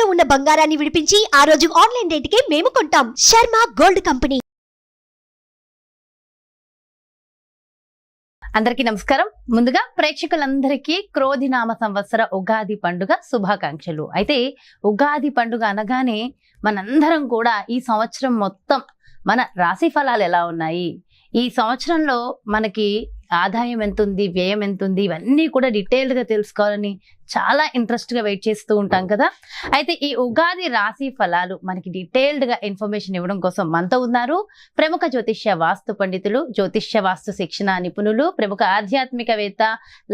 తాకట్టులో ఉన్న బంగారాన్ని విడిపించి ఆ రోజు ఆన్లైన్ రేటుకే మేము కొంటాం. Sharma gold company. అందరికీ నమస్కారం. ముందుగా ప్రేక్షకులందరికీ క్రోధినామ సంవత్సర ఉగాది పండుగ శుభాకాంక్షలు. అయితే ఉగాది పండుగ అనగానే మనందరం కూడా ఈ సంవత్సరం మొత్తం మన రాశి ఫలాలు ఎలా ఉన్నాయి, ఈ సంవత్సరంలో మనకి ఆదాయం ఎంత ఉంది, వ్యయం ఎంత ఉంది, ఇవన్నీ కూడా డీటెయిల్డ్గా తెలుసుకోవాలని చాలా ఇంట్రెస్ట్గా వెయిట్ చేస్తూ ఉంటాం కదా. అయితే ఈ ఉగాది రాశి ఫలాలు మనకి డీటెయిల్డ్గా ఇన్ఫర్మేషన్ ఇవ్వడం కోసం మనతో ఉన్నారు ప్రముఖ జ్యోతిష్య వాస్తు పండితులు, జ్యోతిష్య వాస్తు శిక్షణ నిపుణులు, ప్రముఖ ఆధ్యాత్మికవేత్త,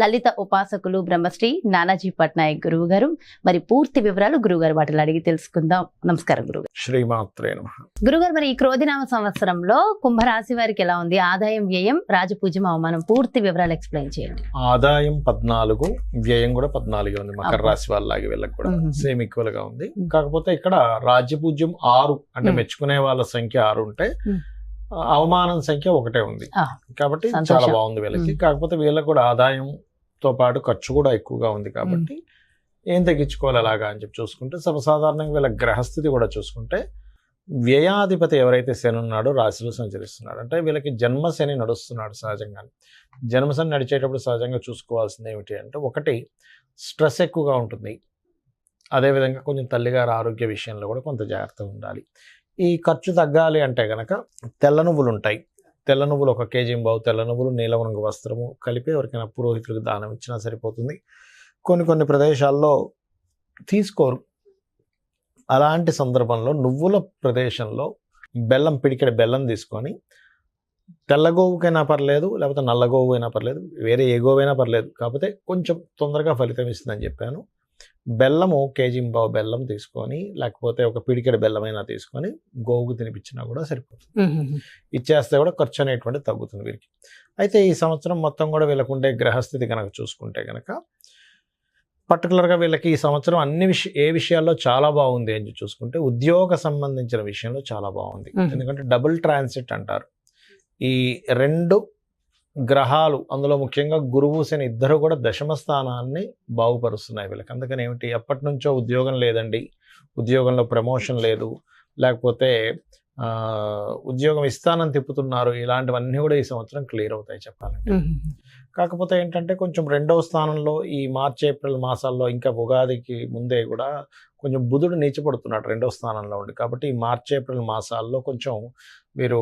లలిత ఉపాసకులు బ్రహ్మశ్రీ నానాజీ పట్నాయక్ గురువు గారు. మరి పూర్తి వివరాలు గురువుగారు వాటిని అడిగి తెలుసుకుందాం. నమస్కారం గురుగారు. శ్రీమాత్రే నమః. గురుగారు, మరి ఈ క్రోధినామ సంవత్సరంలో కుంభరాశి వారికి ఎలా ఉంది? ఆదాయం, వ్యయం, రాజపూజ్యం, అవమానం, పూర్తి వివరాలు ఎక్స్ప్లెయిన్ చేయండి. ఆదాయం 14, వ్యయం కూడా 14 ఉంది. మకర రాశి వాళ్ళకి వీళ్ళకి కూడా సేమ్ ఈక్వల్ గా ఉంది. కాకపోతే ఇక్కడ రాజ్యపూజ్యం 6 అంటే మెచ్చుకునే వాళ్ళ సంఖ్య 6 ఉంటే అవమానం సంఖ్య 1 ఉంది. కాబట్టి చాలా బాగుంది వీళ్ళకి. కాకపోతే వీళ్ళకి కూడా ఆదాయంతో పాటు ఖర్చు కూడా ఎక్కువగా ఉంది. కాబట్టి ఏం తగ్గించుకోవాలి అలాగా అని చెప్పి చూసుకుంటే, సర్వసాధారణంగా వీళ్ళ గ్రహస్థితి కూడా చూసుకుంటే వ్యయాధిపతి ఎవరైతే శని ఉన్నాడో రాశిలో సంచరిస్తున్నాడు. అంటే వీళ్ళకి జన్మశని నడుస్తున్నాడు. సహజంగానే జన్మశని నడిచేటప్పుడు సహజంగా చూసుకోవాల్సింది ఏమిటి అంటే, ఒకటి స్ట్రెస్ ఎక్కువగా ఉంటుంది. అదేవిధంగా కొంచెం తల్లిగారి ఆరోగ్య విషయంలో కూడా కొంత జాగ్రత్తగా ఉండాలి. ఈ ఖర్చు తగ్గాలి అంటే కనుక తెల్ల నువ్వులు ఉంటాయి. తెల్ల నువ్వులు 1 కేజీ బావు తెల్ల నువ్వులు, నీలం రంగు వస్త్రము కలిపి ఎవరికైనా పురోహితులకు దానం ఇచ్చినా సరిపోతుంది. కొన్ని ప్రదేశాల్లో తీసుకోరు. అలాంటి సందర్భంలో నువ్వుల ప్రదేశంలో పిడికెడ బెల్లం తీసుకొని, తెల్ల గోవుకైనా పర్లేదు, లేకపోతే నల్ల గోవు అయినా పర్లేదు, వేరే ఏ గోవైనా పర్లేదు, కాకపోతే కొంచెం తొందరగా ఫలితం ఇస్తుందని చెప్పాను. బెల్లము 1 కేజీ బావు బెల్లం తీసుకొని, లేకపోతే 1 పిడికెడ బెల్లమైనా తీసుకొని గోవుకు తినిపించినా కూడా సరిపోతుంది. ఇచ్చేస్తే కూడా ఖర్చు అనేటువంటి తగ్గుతుంది వీరికి. అయితే ఈ సంవత్సరం మొత్తం కూడా వీళ్ళకుండే గ్రహస్థితి కనుక చూసుకుంటే కనుక పర్టికులర్గా వీళ్ళకి ఈ సంవత్సరం ఏ విషయాల్లో చాలా బాగుంది అని చూసుకుంటే, ఉద్యోగ సంబంధించిన విషయంలో చాలా బాగుంది. ఎందుకంటే డబుల్ ట్రాన్సిట్ అంటారు. ఈ 2 గ్రహాలు, అందులో ముఖ్యంగా గురువు శని ఇద్దరు కూడా దశమ స్థానాన్ని బాగుపరుస్తున్నాయి వీళ్ళకి. అందుకని ఏమిటి, ఎప్పటి నుంచో ఉద్యోగం లేదండి, ఉద్యోగంలో ప్రమోషన్ లేదు, లేకపోతే ఉద్యోగం ఇస్తానని తిప్పుతున్నారు, ఇలాంటివన్నీ కూడా ఈ సంవత్సరం క్లియర్ అవుతాయి చెప్పాలంటే. కాకపోతే ఏంటంటే కొంచెం 2వ స్థానంలో ఈ మార్చి ఏప్రిల్ మాసాల్లో, ఇంకా ఉగాదికి ముందే కూడా కొంచెం బుధుడు నీచపడుతున్నాడు 2వ స్థానంలో ఉండి. కాబట్టి ఈ మార్చి ఏప్రిల్ మాసాల్లో కొంచెం మీరు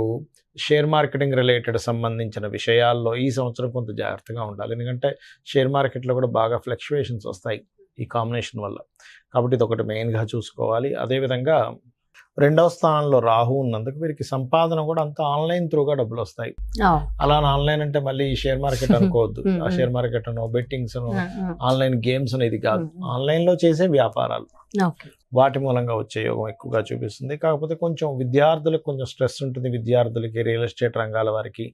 షేర్ మార్కెటింగ్ రిలేటెడ్ సంబంధించిన విషయాల్లో ఈ సంవత్సరం కొంత జాగ్రత్తగా ఉండాలి. ఎందుకంటే షేర్ మార్కెట్లో కూడా బాగా ఫ్లక్చువేషన్స్ వస్తాయి ఈ కాంబినేషన్ వల్ల. కాబట్టి ఇది ఒకటి మెయిన్గా చూసుకోవాలి. అదేవిధంగా 2వ స్థానంలో రాహు ఉన్నందుకు వీరికి సంపాదన కూడా అంతా ఆన్లైన్ త్రూగా డబ్బులు వస్తాయి. అలా ఆన్లైన్ అంటే మళ్ళీ ఈ షేర్ మార్కెట్ అనుకోవద్దు. ఆ షేర్ మార్కెట్ అనో, బెట్టింగ్స్ అనో, ఆన్లైన్ గేమ్స్ అనేది కాదు, ఆన్లైన్లో చేసే వ్యాపారాలు, వాటి మూలంగా వచ్చే యోగం ఎక్కువగా చూపిస్తుంది. కాకపోతే కొంచెం విద్యార్థులకు కొంచెం స్ట్రెస్ ఉంటుంది. విద్యార్థులకి, రియల్ ఎస్టేట్ రంగాల వారికి,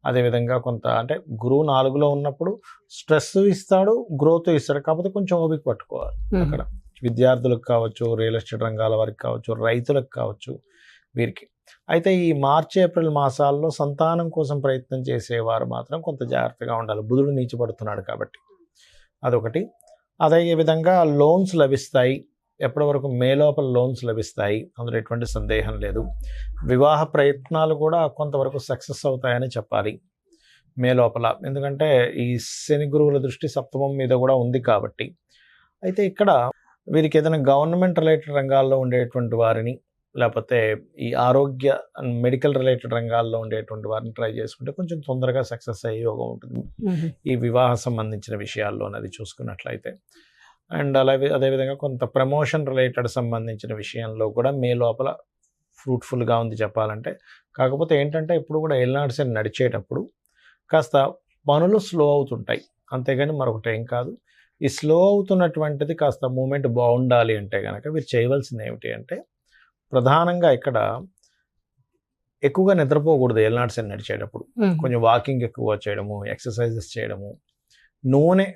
అదేవిధంగా కొంత అంటే గురువు 4లో ఉన్నప్పుడు స్ట్రెస్ ఇస్తాడు, గ్రోత్ ఇస్తాడు. కాకపోతే కొంచెం ఓపిక పట్టుకోవాలి అక్కడ. విద్యార్థులకు కావచ్చు, రియల్ ఎస్టేట్ రంగాల వారికి కావచ్చు, రైతులకు కావచ్చు వీరికి. అయితే ఈ మార్చి ఏప్రిల్ మాసాల్లో సంతానం కోసం ప్రయత్నం చేసేవారు మాత్రం కొంత జాగ్రత్తగా ఉండాలి. బుధుడు నీచపడుతున్నాడు కాబట్టి అదొకటి. అదే విధంగా లోన్స్ లభిస్తాయి. ఎప్పటి వరకు మే లోపల లోన్స్ లభిస్తాయి, అందులో ఎటువంటి సందేహం లేదు. వివాహ ప్రయత్నాలు కూడా కొంతవరకు సక్సెస్ అవుతాయని చెప్పాలి మే లోపల. ఎందుకంటే ఈ శని గురువుల దృష్టి సప్తమం మీద కూడా ఉంది కాబట్టి. అయితే ఇక్కడ వీరికి ఏదైనా గవర్నమెంట్ రిలేటెడ్ రంగాల్లో ఉండేటువంటి వారిని, లేకపోతే ఈ ఆరోగ్య మెడికల్ రిలేటెడ్ రంగాల్లో ఉండేటువంటి వారిని ట్రై చేసుకుంటే కొంచెం తొందరగా సక్సెస్ అయ్యే యోగం ఉంటుంది ఈ వివాహ సంబంధించిన విషయాల్లో అది చూసుకున్నట్లయితే. అండ్ అదేవిధంగా కొంత ప్రమోషన్ రిలేటెడ్ సంబంధించిన విషయంలో కూడా మే లోపల ఫ్రూట్ఫుల్గా ఉంది చెప్పాలంటే. కాకపోతే ఏంటంటే ఇప్పుడు కూడా ఏలినాటి శని నడిచేటప్పుడు కాస్త పనులు స్లో అవుతుంటాయి, అంతేగాని మరొకటి ఏం కాదు. ఈ స్లో అవుతున్నటువంటిది కాస్త మూమెంట్ బాగుండాలి అంటే కనుక మీరు చేయవలసింది ఏమిటి అంటే, ప్రధానంగా ఇక్కడ ఎక్కువగా నిద్రపోకూడదు ఏలినాటి శని నడిచేటప్పుడు. కొంచెం వాకింగ్ ఎక్కువ చేయడము, ఎక్సర్సైజెస్ చేయడము, నూనె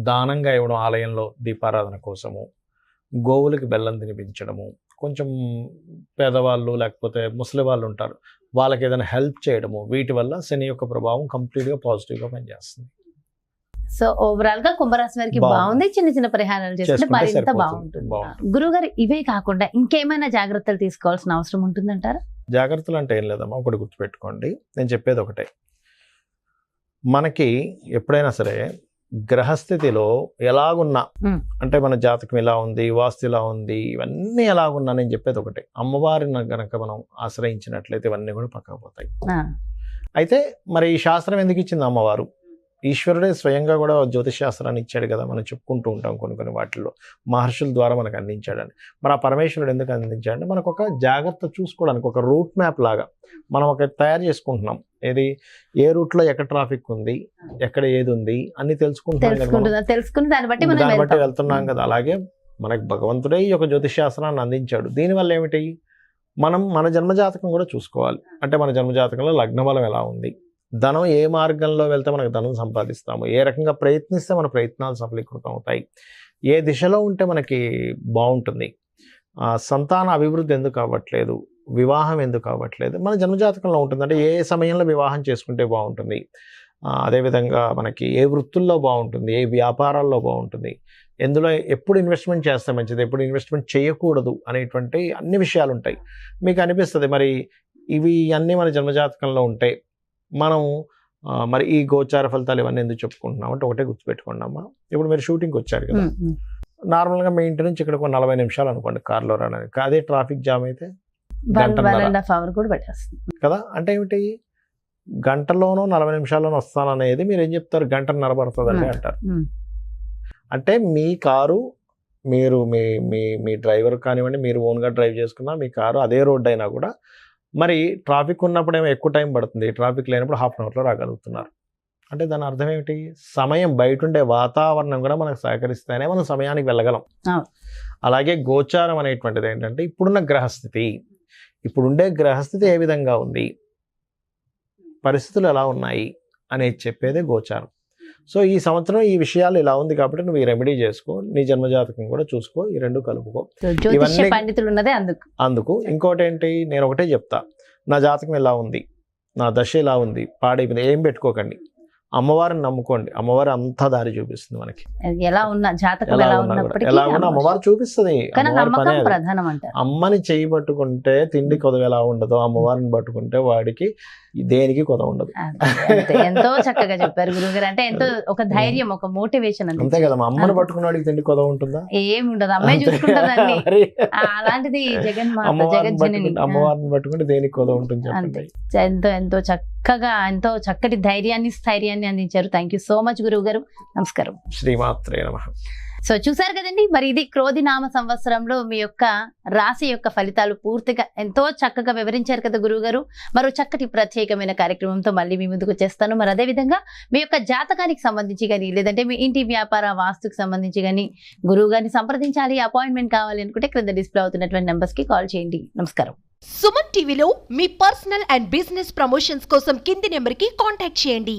దానంగా ఇవ్వడం ఆలయంలో దీపారాధన కోసము, గోవులకి బెల్లం తినిపించడము, కొంచెం పేదవాళ్ళు లేకపోతే ముసలి వాళ్ళు ఉంటారు, వాళ్ళకి ఏదైనా హెల్ప్ చేయడము, వీటి వల్ల శని యొక్క ప్రభావం కంప్లీట్గా పాజిటివ్గా పనిచేస్తుంది. సో ఓవరాల్ గా కుంభరాశి వారికి బాగుంది. బాగుంది, చిన్న చిన్న పరిహారాలు చేసుకుంటే చేసుకుంటే మరింత సరిపోతుంది. బాగుంటుంది. బాగుంటుంది. గురుగారు ఇవే కాకుండా ఇంకేమైనా జాగ్రత్తలు తీసుకోవాల్సిన అవసరం ఉంటుందంటారా? జాగ్రత్తలు అంటే ఏం లేదమ్మా, ఒకటి గుర్తుపెట్టుకోండి, నేను చెప్పేది ఒకటే. మనకి ఎప్పుడైనా సరే గ్రహస్థితిలో ఎలాగున్నా, అంటే మన జాతకం ఎలా ఉంది, వాస్తు ఎలా ఉంది, ఇవన్నీ ఎలాగున్నా నేను చెప్పేది ఒకటే, అమ్మవారిని గనక మనం ఆశ్రయించినట్లయితే ఇవన్నీ కూడా పక్కకు పోతాయి. అయితే మరి ఈ శాస్త్రం ఎందుకు ఇచ్చింది అమ్మవారు? ఈశ్వరుడే స్వయంగా కూడా జ్యోతిష్ శాస్త్రాన్ని ఇచ్చాడు కదా, మనం చెప్పుకుంటూ ఉంటాం కొన్ని వాటిల్లో మహర్షుల ద్వారా మనకు అందించాడని. మరి ఆ పరమేశ్వరుడు ఎందుకు అందించాడంటే మనకు ఒక జాగ్రత్త చూసుకోవడానికి, ఒక రూట్ మ్యాప్ లాగా మనం ఒక తయారు చేసుకుంటున్నాం. ఏది, ఏ రూట్లో ఎక్కడ ట్రాఫిక్ ఉంది, ఎక్కడ ఏది ఉంది అన్ని తెలుసుకుని దాన్ని బట్టి వెళ్తున్నాం కదా. అలాగే మనకు భగవంతుడే ఈ యొక్క జ్యోతిష్ శాస్త్రాన్ని అందించాడు. దీనివల్ల ఏమిటి, మనం మన జన్మజాతకం కూడా చూసుకోవాలి. అంటే మన జన్మజాతకంలో లగ్నబలం ఎలా ఉంది, ధనం ఏ మార్గంలో వెళ్తే మనకు ధనం సంపాదిస్తాము, ఏ రకంగా ప్రయత్నిస్తే మన ప్రయత్నాలు సఫలీకృతం అవుతాయి, ఏ దిశలో ఉంటే మనకి బాగుంటుంది, సంతాన అభివృద్ధి ఎందుకు అవ్వట్లేదు, వివాహం ఎందుకు అవ్వట్లేదు, మన జన్మజాతకంలో ఉంటుంది. అంటే ఏ సమయంలో వివాహం చేసుకుంటే బాగుంటుంది, అదేవిధంగా మనకి ఏ వృత్తుల్లో బాగుంటుంది, ఏ వ్యాపారాల్లో బాగుంటుంది, ఎందులో ఎప్పుడు ఇన్వెస్ట్మెంట్ చేస్తే మంచిది, ఎప్పుడు ఇన్వెస్ట్మెంట్ చేయకూడదు అనేటువంటి అన్ని విషయాలు ఉంటాయి. మీకు అనిపిస్తుంది మరి ఇవి అన్నీ మన జన్మజాతకంలో ఉంటాయి, మనం మరి ఈ గోచార ఫలితాలు ఇవన్నీ ఎందుకు చెప్పుకుంటున్నాం అంటే ఒకటే గుర్తుపెట్టుకోండి అమ్మా. ఇప్పుడు మీరు షూటింగ్కి వచ్చారు కదా, నార్మల్గా మీ ఇంటి నుంచి ఇక్కడ 40 నిమిషాలు అనుకోండి కార్లో రావడానికి, అదే ట్రాఫిక్ జామ్ అయితే కదా. అంటే ఏమిటి, గంటలోనో 40 నిమిషాల్లోనో వస్తాననేది మీరు ఏం చెప్తారు, గంటన్నర పడుతుందండి అంటారు. అంటే మీ కారు, మీరు మీ డ్రైవర్ కానివ్వండి, మీరు ఓన్గా డ్రైవ్ చేసుకున్నా మీ కారు అదే రోడ్ అయినా కూడా మరి ట్రాఫిక్ ఉన్నప్పుడు ఏమో ఎక్కువ టైం పడుతుంది, ట్రాఫిక్ లేనప్పుడు హాఫ్ అన్ అవర్లో రాగలుగుతున్నారు. అంటే దాని అర్థం ఏమిటి, సమయం బయట ఉండే వాతావరణం కూడా మనకు సహకరిస్తేనే మనం సమయానికి వెళ్ళగలం. అలాగే గోచారం అనేటువంటిది ఏంటంటే ఇప్పుడున్న గ్రహస్థితి, ఇప్పుడుండే గ్రహస్థితి ఏ విధంగా ఉంది, పరిస్థితులు ఎలా ఉన్నాయి అనేది చెప్పేదే గోచారం. సో ఈ సంవత్సరం ఈ విషయాలు ఇలా ఉంది కాబట్టి నువ్వు ఈ రెమెడీ చేసుకో, నీ జన్మజాతకం కూడా చూసుకో, ఈ రెండు కలుపుకో. అందుకు ఇంకోటి ఏంటి, నేను ఒకటే చెప్తా, నా జాతకం ఎలా ఉంది, నా దశ ఎలా ఉంది, పాడైపోయింది ఏం పెట్టుకోకండి, అమ్మవారిని నమ్ముకోండి, అమ్మవారి అంతా దారి చూపిస్తుంది మనకి. ఎలా ఉన్నా జాతకం ఎలా ఉన్నా అమ్మవారు చూపిస్తుంది. అమ్మని చేయి పట్టుకుంటే తిండి కొదవ ఎలా ఉండదో, అమ్మవారిని పట్టుకుంటే వాడికి దేనికి కొదవ ఉండదు. ఎంతో చక్కగా చెప్పారు గురుగారు. అంటే ఎంతో ఒక ధైర్యం, ఒక మోటివేషన్ అంతే కదా. అమ్మని పట్టుకున్న వాడికి తిండి కొదవ ఉంటుందా? ఏమి ఉండదు, అమ్మాయి చూసుకుంటుందండి. అలాంటిది అమ్మవారిని పట్టుకుంటే దేనికి కొదవ ఉంటుంది చెప్పండి. ఎంతో చక్కగా, ఎంతో చక్కటి ధైర్యాన్ని, స్థైర్యాన్ని అందించారు. థ్యాంక్ యూ సో మచ్ గురువు గారు. నమస్కారం. శ్రీమాత్రే నమః. సో చూసారు కదండి, మరి ఇది క్రోధినామ సంవత్సరంలో మీ యొక్క రాశి యొక్క ఫలితాలు పూర్తిగా ఎంతో చక్కగా వివరించారు కదా గురువు గారు. మరో చక్కటి ప్రత్యేకమైన కార్యక్రమంతో మళ్ళీ మీ ముందుకు వచ్చేస్తాను. మరి అదేవిధంగా మీ యొక్క జాతకానికి సంబంధించి కానీ, లేదంటే మీ ఇంటి వ్యాపార వాస్తుకు సంబంధించి కానీ గురువు గారిని సంప్రదించాలి, అపాయింట్మెంట్ కావాలి అనుకుంటే క్రింద డిస్ప్లే అవుతున్నటువంటి నెంబర్స్ కి కాల్ చేయండి. నమస్కారం. సుమన్ టీవీలో మీ పర్సనల్ అండ్ బిజినెస్ ప్రమోషన్స్ కోసం కింది నెంబర్ కి కాంటాక్ట్ చేయండి.